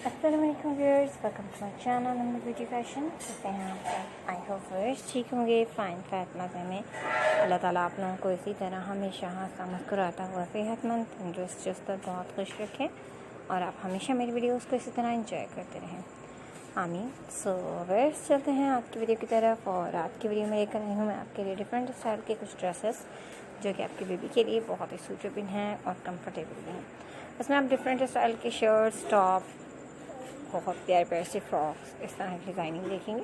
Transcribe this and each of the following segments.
अस्सलाम वालेकुम viewers, welcome to my channel and beauty fashion. कैसे हैं आप सब? आई होप व्यूअर्स ठीक होंगे, फ़ाइन फैट मज़े में। अल्लाह ताला आप लोगों को इसी तरह हमेशा हंसता मुस्कुराता हुआ सेहतमंद तंदुरुस्त चुस्त और बहुत खुश रखें और आप हमेशा मेरी वीडियोस को इसी तरह एंजॉय करते रहें, आमीन। सो व्यूअर्स चलते हैं आज की वीडियो की तरफ। और आज की वीडियो में लेकर आई हूँ मैं आपके लिए डिफरेंट स्टाइल के कुछ ड्रेसेस जो कि आपके बेबी के लिए बहुत ही सूटेबल हैं और कंफर्टेबल भी हैं। इसमें आप डिफरेंट स्टाइल के शर्ट्स, टॉप, बहुत प्यारे प्यारे से फ्रॉक्स, इस तरह की डिज़ाइनिंग देखेंगे।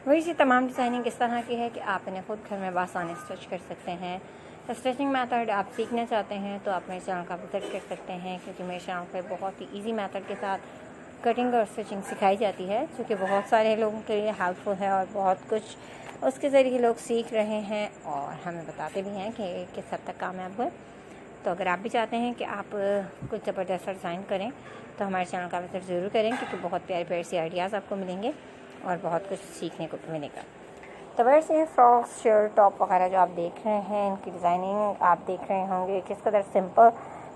वही सी तमाम डिज़ाइनिंग इस तरह की है कि आप इन्हें खुद घर में आसानी स्टिच कर सकते हैं। स्टिचिंग मेथड आप सीखना चाहते हैं तो आप मेरे चैनल का विजिट कर सकते हैं, क्योंकि मेरे चैनल पर बहुत ही ईजी मेथड के साथ कटिंग और स्टिचिंग सिखाई जाती है, जो कि बहुत सारे लोगों के लिए हेल्पफुल है और बहुत कुछ उसके ज़रिए लोग सीख रहे हैं और हमें बताते भी हैं कि किस हद तक कामयाब हुए। तो अगर आप भी चाहते हैं कि आप कुछ ज़बरदस्त डिज़ाइन करें तो हमारे चैनल का विजिट ज़रूर करें, क्योंकि बहुत प्यारे प्यारे से आइडियाज़ आपको मिलेंगे और बहुत कुछ सीखने को भी मिलेगा। तो वैसे ये फ्रॉक्स, शर्ट, टॉप वगैरह जो आप देख रहे हैं, इनकी डिज़ाइनिंग आप देख रहे होंगे किस कदर सिंपल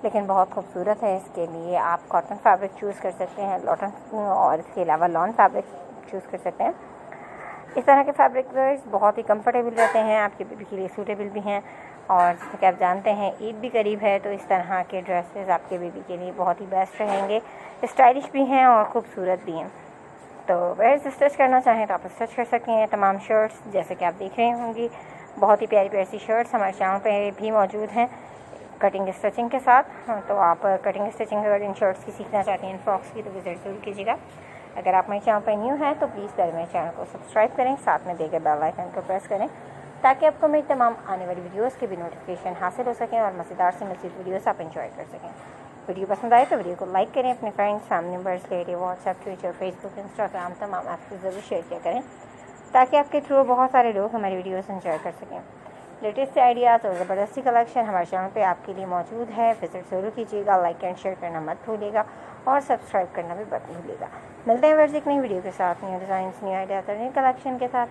लेकिन बहुत खूबसूरत है। इसके लिए आप कॉटन फैब्रिक चूज़ कर सकते हैं, लॉटन, और इसके अलावा लॉन फैब्रिक चूज़ कर सकते हैं। इस तरह के फैब्रिक वेयर्स बहुत ही कंफर्टेबल रहते हैं, आपके बेबी के लिए सूटेबल भी हैं। और जैसे कि आप जानते हैं ईद भी करीब है, तो इस तरह के ड्रेसेस आपके बेबी के लिए बहुत ही बेस्ट रहेंगे, स्टाइलिश भी हैं और खूबसूरत भी हैं। तो वेयर्स स्टिच करना चाहें तो आप स्टिच कर सकते हैं। तमाम शर्ट्स जैसे कि आप देख रहे होंगी, बहुत ही प्यारी प्यारी सी शर्ट्स हमारे चैनल पे भी मौजूद हैं कटिंग स्टिचिंग के साथ। तो आप कटिंग स्टिचिंग अगर इन शर्ट्स की सीखना चाहते हैं, इन फ्रॉक्स की, तो विजिट ज़रूर कीजिएगा। अगर आप मेरे चैनल पर न्यू हैं तो प्लीज़ पहले मेरे चैनल को सब्सक्राइब करें, साथ में देकर बेल आइकन को प्रेस करें, ताकि आपको मेरी तमाम आने वाली वीडियोस के भी नोटिफिकेशन हासिल हो सकें और मज़ेदार से मज़ीद वीडियोस आप एंजॉय कर सकें। वीडियो पसंद आए तो वीडियो को लाइक करें, अपने फ्रेंड्स, फैमिली मेम्बर्स के लिए व्हाट्सएप, ट्विटर, फेसबुक, इंस्टाग्राम तमाम ऐप से ज़रूर शेयर किया करें, ताकि आपके थ्रू बहुत सारे लोग हमारी वीडियोस एंजॉय कर सकें। लेटेस्ट आइडियाज़ और ज़बरदस्ती कलेक्शन हमारे चैनल पे आपके लिए मौजूद है, विजिट ज़रूर कीजिएगा। लाइक एंड शेयर करना मत भूलिएगा और सब्सक्राइब करना भी मत भूलिएगा। मिलते हैं वर्ष एक नई वीडियो के साथ, न्यू डिज़ाइंस, न्यू आइडियाज़ और न्यू कलेक्शन के साथ।